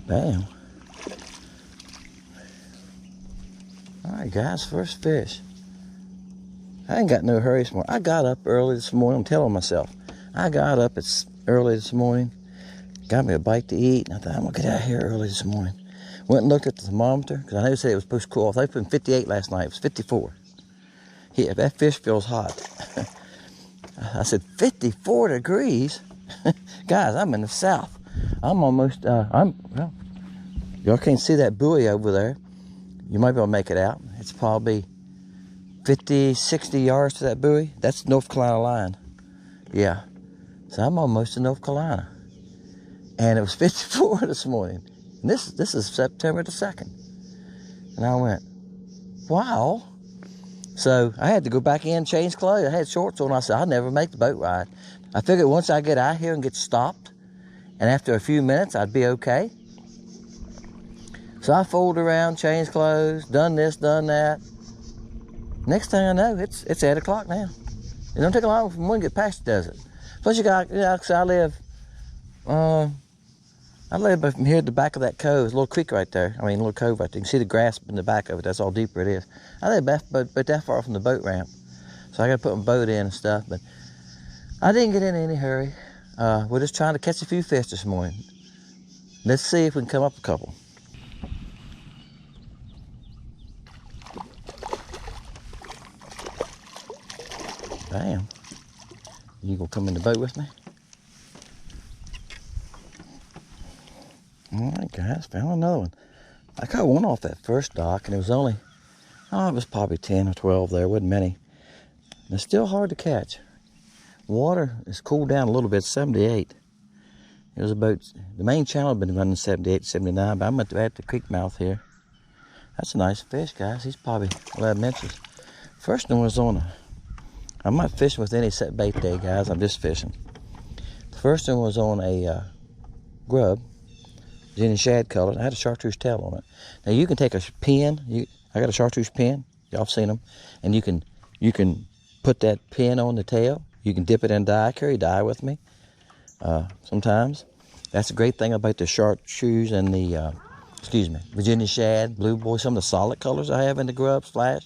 Bam. Alright guys, first fish. I ain't got no hurry this morning. I got up early this morning. I'm telling myself. I got up early this morning. Got me a bite to eat. And I thought, I'm going to get out of here early this morning. Went and looked at the thermometer. Because I know they said it was supposed to cool off. They put in 58 last night. It was 54. Yeah, that fish feels hot. I said, 54 degrees? Guys, I'm in the south. I'm almost, well, y'all can't see that buoy over there. You might be able to make it out. It's probably 50, 60 yards to that buoy. That's North Carolina line. Yeah. So I'm almost in North Carolina. And it was 54 this morning. And this is September the 2nd. And I went, wow. So I had to go back in, change clothes. I had shorts on. I said, I'll never make the boat ride. I figured once I get out here and get stopped, and after a few minutes, I'd be okay. So I folded around, changed clothes, done this, done that. Next thing I know, it's 8 o'clock now. It don't take long for one to get past it, does it? Plus you got, cause I live from here to the back of that cove. There's a little creek right there. I mean, a little cove right there. You can see the grass in the back of it. That's all deeper it is. I live but that far from the boat ramp. So I got to put my boat in and stuff. But I didn't get in any hurry. We're just trying to catch a few fish this morning. Let's see if we can come up a couple. Bam. You gonna come in the boat with me? All right, guys, found another one. I caught one off that first dock, and it was only, it was probably 10 or 12 there, wasn't many. And it's still hard to catch. Water has cooled down a little bit, 78. It was about, the main channel had been running 78, 79, but I'm at the creek mouth here. That's a nice fish, guys. He's probably 11 inches. First one was on I'm not fishing with any set bait day, guys. I'm just fishing. The first one was on a grub, Virginia shad color. I had a chartreuse tail on it. Now you can take a pin. I got a chartreuse pin. Y'all seen them, and you can put that pin on the tail. You can dip it in dye. I carry dye with me sometimes. That's a great thing about the chartreuse and the Virginia shad, blue boy. Some of the solid colors I have in the grubs, flash,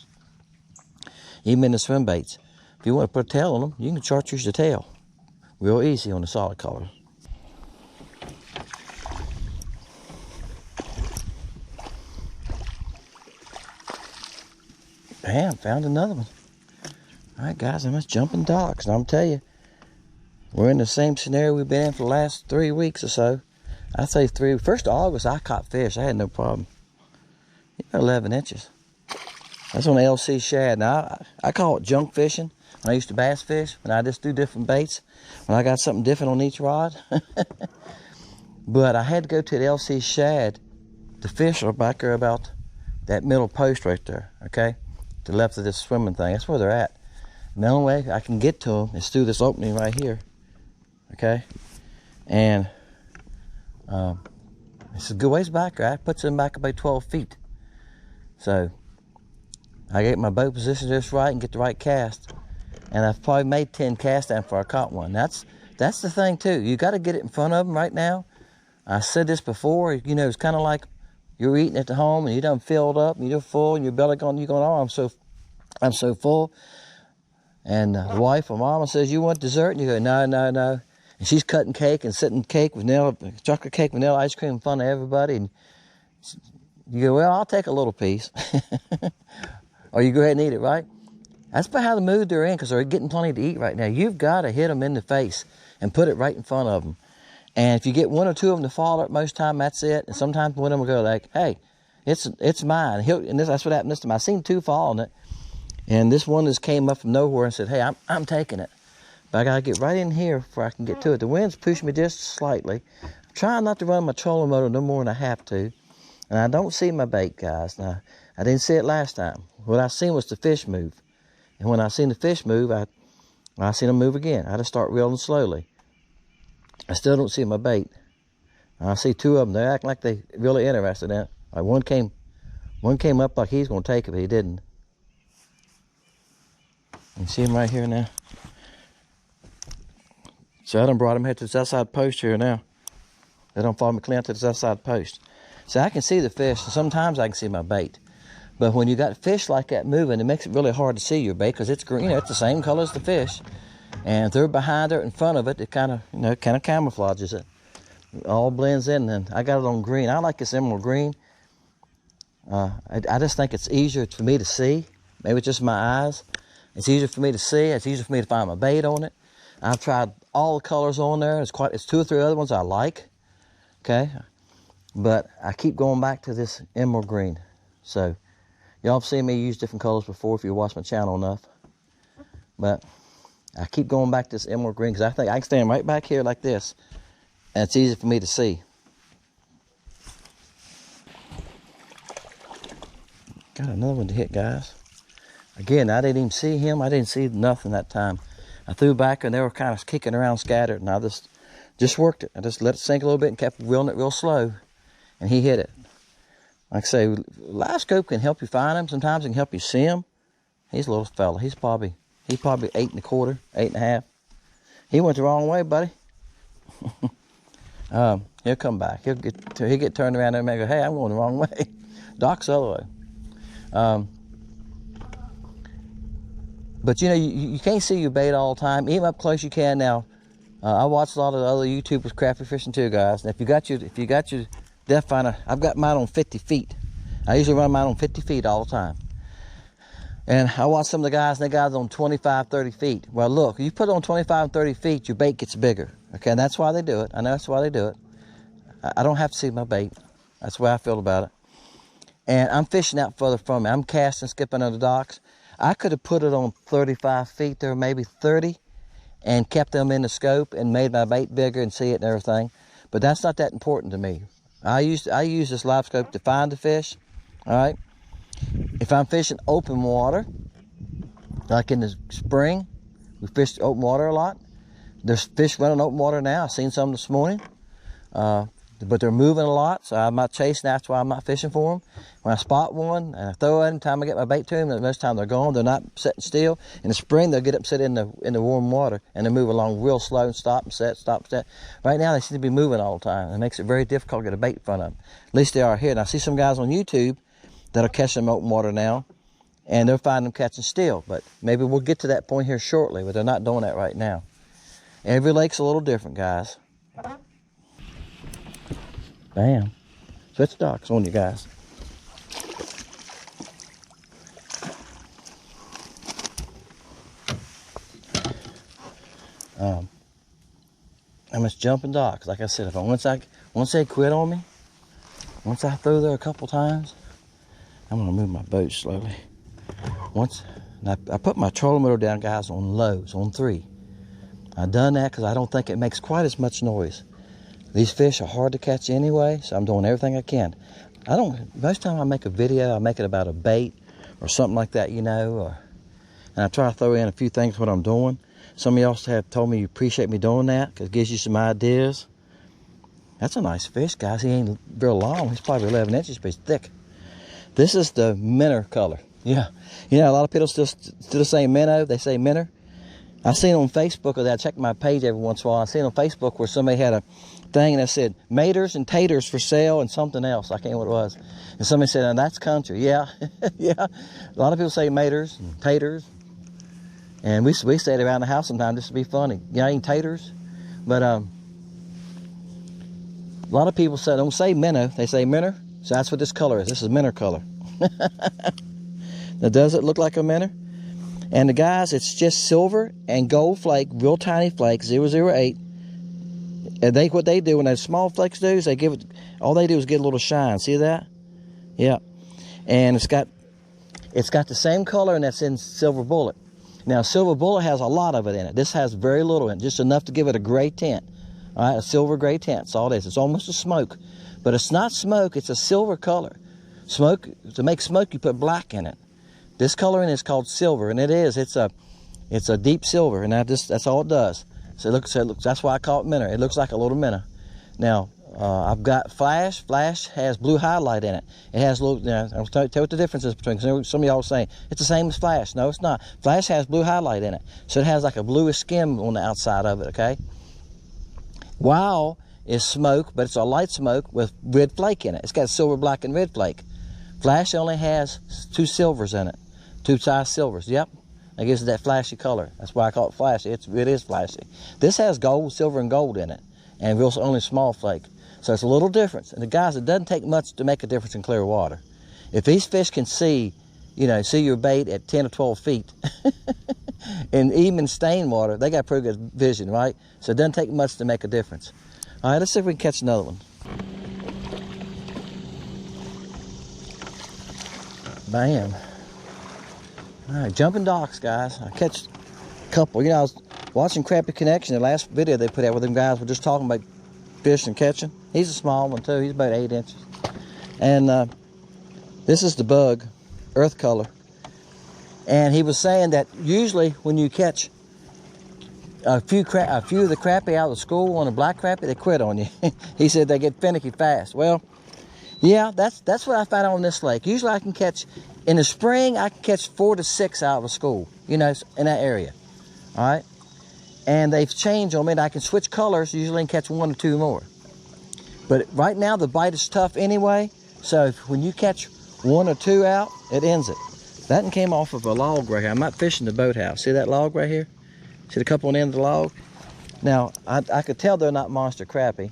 even in the swim baits. If you want to put a tail on them, you can chartreuse the tail. Real easy on the solid color. Bam, found another one. All right, guys, I must jump in docks. And I'm telling you, we're in the same scenario we've been in for the last 3 weeks or so. I say 1st of August, I caught fish. I had no problem. 11 inches. That's on the LC shad. Now, I call it junk fishing. When I used to bass fish, when I just do different baits, when I got something different on each rod. But I had to go to the LC shad. The fish are back there about that middle post right there, okay? To the left of this swimming thing. That's where they're at. And the only way I can get to them is through this opening right here, okay? And it's a good ways back there. I puts them back about 12 feet. So I get my boat positioned just right and get the right cast. And I've probably made 10 casts down before I caught one. That's the thing too. You got to get it in front of them right now. I said this before. You know, it's kind of like you're eating at the home and you done filled up and you're full and your belly going. You going, oh, I'm so full. And the wife or mama says, you want dessert? And you go, no. And she's cutting cake and sitting cake with chocolate cake, vanilla ice cream in front of everybody. And you go, well, I'll take a little piece. Or you go ahead and eat it, right? That's about how the mood they're in, because they're getting plenty to eat right now. You've got to hit them in the face and put it right in front of them. And if you get one or two of them to fall up most time, that's it. And sometimes one of them will go like, hey, it's mine. That's what happened this time. I seen 2 fall on it. And this one just came up from nowhere and said, hey, I'm taking it. But I got to get right in here before I can get to it. The wind's pushed me just slightly. I'm trying not to run my trolling motor no more than I have to. And I don't see my bait, guys. Now, I didn't see it last time. What I seen was the fish move. And when I seen the fish move, I seen them move again. I just start reeling slowly. I still don't see my bait. I see 2 of them. They're acting like they really interested in it. Like one One came up like he's going to take it, but he didn't. You see him right here now? So I done brought him here to this outside post here now. They don't follow me clean to this outside post. So I can see the fish, and sometimes I can see my bait. But when you got fish like that moving, it makes it really hard to see your bait because it's green. It's the same color as the fish. And if they're behind it, in front of it, it kind of, kind of camouflages it. It all blends in, and I got it on green. I like this emerald green. I just think it's easier for me to see. Maybe it's just my eyes. It's easier for me to see. It's easier for me to find my bait on it. I've tried all the colors on there. It's 2 or 3 other ones I like. Okay, but I keep going back to this emerald green. So y'all have seen me use different colors before if you watch my channel enough. But I keep going back to this emerald green because I think I can stand right back here like this, and it's easy for me to see. Got another one to hit, guys. Again, I didn't even see him. I didn't see nothing that time. I threw back and they were kind of kicking around scattered, and I just worked it. I just let it sink a little bit and kept reeling it real slow, and he hit it. Like I say, live scope can help you find him. Sometimes it can help you see him. He's a little fella. He's probably 8 1/4, 8 1/2. He went the wrong way, buddy. He'll come back. He'll get turned around there and go, hey, I'm going the wrong way. Doc's the other way. But you can't see your bait all the time. Even up close you can now. I watch a lot of the other YouTubers crappie fishing too, guys. And if you got your depth finder, I've got mine on 50 feet. I usually run mine on 50 feet all the time. And I watch some of the guys, and they got it on 25, 30 feet. Well, look, you put it on 25, 30 feet, your bait gets bigger. Okay, and that's why they do it. I know that's why they do it. I don't have to see my bait. That's the way I feel about it. And I'm fishing out further from me. I'm casting, skipping under the docks. I could have put it on 35 feet there, maybe 30, and kept them in the scope and made my bait bigger and see it and everything. But that's not that important to me. I use this live scope to find the fish. All right. If I'm fishing open water, like in the spring, we fish open water a lot. There's fish running open water now. I've seen some this morning. But they're moving a lot, so I'm not chasing. That's why I'm not fishing for them. When I spot one and I throw it, time I get my bait to them, most of the time they're gone. They're not sitting still. In the spring, they'll get up, sit in the warm water, and they move along real slow and stop and set, stop and set. Right now, they seem to be moving all the time. It makes it very difficult to get a bait in front of them. At least they are here. And I see some guys on YouTube that are catching them open water now, and they're finding them catching still. But maybe we'll get to that point here shortly, but they're not doing that right now. Every lake's a little different, guys. Bam. Switch docks on you guys. I must jump in docks. Like I said, once they quit on me, once I throw there a couple times, I'm gonna move my boat slowly. I put my trolling motor down, guys, on lows, on 3. I've done that because I don't think it makes quite as much noise. These fish are hard to catch anyway, so I'm doing everything I can. Most time I make a video, I make it about a bait or something like that, and I try to throw in a few things what I'm doing. Some of y'all have told me you appreciate me doing that because it gives you some ideas. That's a nice fish, guys. He ain't real long. He's probably 11 inches, but he's thick. This is the minnow color. Yeah. A lot of people still say minnow. They say minnow. I seen on Facebook, or I check my page every once in a while. I seen on Facebook where somebody had a thing that said maters and taters for sale and something else. I can't remember what it was. And somebody said, oh, that's country. Yeah, yeah. A lot of people say maters and taters. And we say it around the house sometimes just to be funny. I eat taters. But a lot of people don't say minnow. They say minnow. So that's what this color is. This is minnow color. Now, does it look like a minnow? And the guys, it's just silver and gold flake, real tiny flakes, 008. And what they do when those small flakes do is all they do is get a little shine. See that? Yeah. And it's got the same color, and that's in Silver Bullet. Now, Silver Bullet has a lot of it in it. This has very little in it, just enough to give it a gray tint. All right, a silver gray tint. That's all it is. It's almost a smoke. But it's not smoke, it's a silver color. Smoke, to make smoke, you put black in it. This coloring is called silver, and it's a deep silver, and that's all it does. So it looks, that's why I call it minnow. It looks like a little minnow. Now, I've got Flash. Flash has blue highlight in it. It has a little, you know, I'll tell you what the difference is between, some of y'all are saying, it's the same as Flash. No, it's not. Flash has blue highlight in it. So it has like a bluish skim on the outside of it, okay? Wow is smoke, but it's a light smoke with red flake in it. It's got silver, black, and red flake. Flash only has 2 silvers in it. 2 size silvers, yep. That gives it that flashy color. That's why I call it flashy. It is flashy. This has gold, silver, and gold in it. And real only small flake. So it's a little difference. And the guys, it doesn't take much to make a difference in clear water. If these fish can see, you know, see your bait at 10 or 12 feet, and even stain water, they got pretty good vision, right? So it doesn't take much to make a difference. All right, let's see if we can catch another one. Bam. All right, jumping docks, guys. I catch a couple. You know, I was watching Crappie Connection, the last video they put out with them guys were just talking about fish and catching. He's a small one too. He's about 8 inches. And this is the bug, earth color. And he was saying that usually when you catch a few of the crappie out of the school on a black crappie, they quit on you. He said they get finicky fast. Well, yeah, that's what I found on this lake. Usually I can catch, in the spring, I can catch 4 to 6 out of a school, you know, in that area. All right? And they've changed on me, and I can switch colors usually and catch 1 or 2 more. But right now the bite is tough anyway, so when you catch 1 or 2 out, it ends it. That one came off of a log right here. I'm not fishing the boathouse. See that log right here? See the couple on the end of the log? Now, I could tell they're not monster crappie.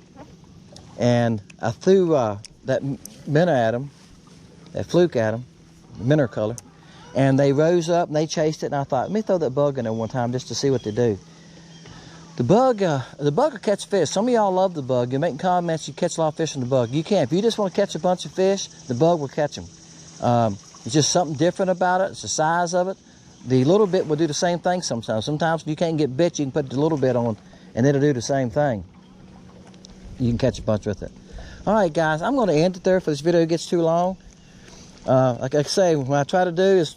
And I threw that minnow at them, that fluke at them, the minnow color, and they rose up and they chased it, and I thought, let me throw that bug in there one time just to see what they do. The bug will catch fish. Some of y'all love the bug. You're making comments, you catch a lot of fish on the bug. You can. If you just want to catch a bunch of fish, the bug will catch them. It's just something different about it. It's the size of it. The little bit will do the same thing sometimes. Sometimes when you can't get bit, you can put the little bit on and it'll do the same thing. You can catch a bunch with it. All right, guys, I'm going to end it there for this video gets too long. Like I say, what I try to do is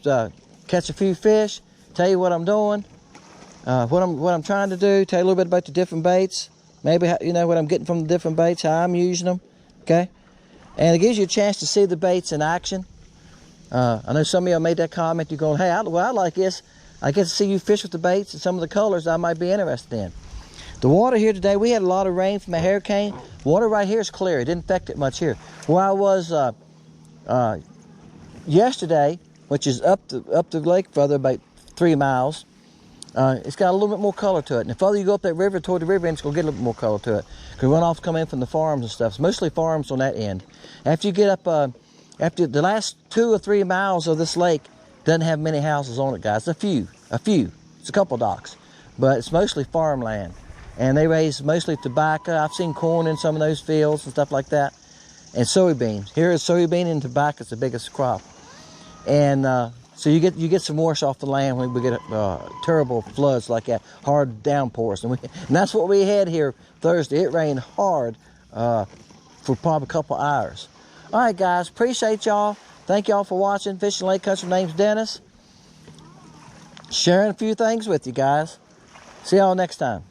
catch a few fish, tell you what I'm doing, what I'm trying to do, tell you a little bit about the different baits, maybe how, you know, what I'm getting from the different baits, how I'm using them, okay? And it gives you a chance to see the baits in action. I know some of y'all made that comment. You're going, hey, what I like is I get to see you fish with the baits and some of the colors I might be interested in. The water here today, we had a lot of rain from a hurricane. Water right here is clear. It didn't affect it much here. Where I was yesterday, which is up the lake further, about 3 miles, it's got a little bit more color to it. And the further you go up that river toward the river end, it's going to get a little bit more color to it. Because runoffs come in from the farms and stuff. It's mostly farms on that end. After you get up, after the last 2 or 3 miles of this lake, doesn't have many houses on it, guys. A few. It's a couple docks. But it's mostly farmland. And they raise mostly tobacco. I've seen corn in some of those fields and stuff like that. And soybeans. Here is soybean and tobacco. It's the biggest crop. And so you get some wash off the land when we get terrible floods like that, hard downpours. And that's what we had here Thursday. It rained hard for probably a couple hours. All right, guys, appreciate y'all. Thank y'all for watching Fishing Lake Country. Name's Dennis. Sharing a few things with you guys. See y'all next time.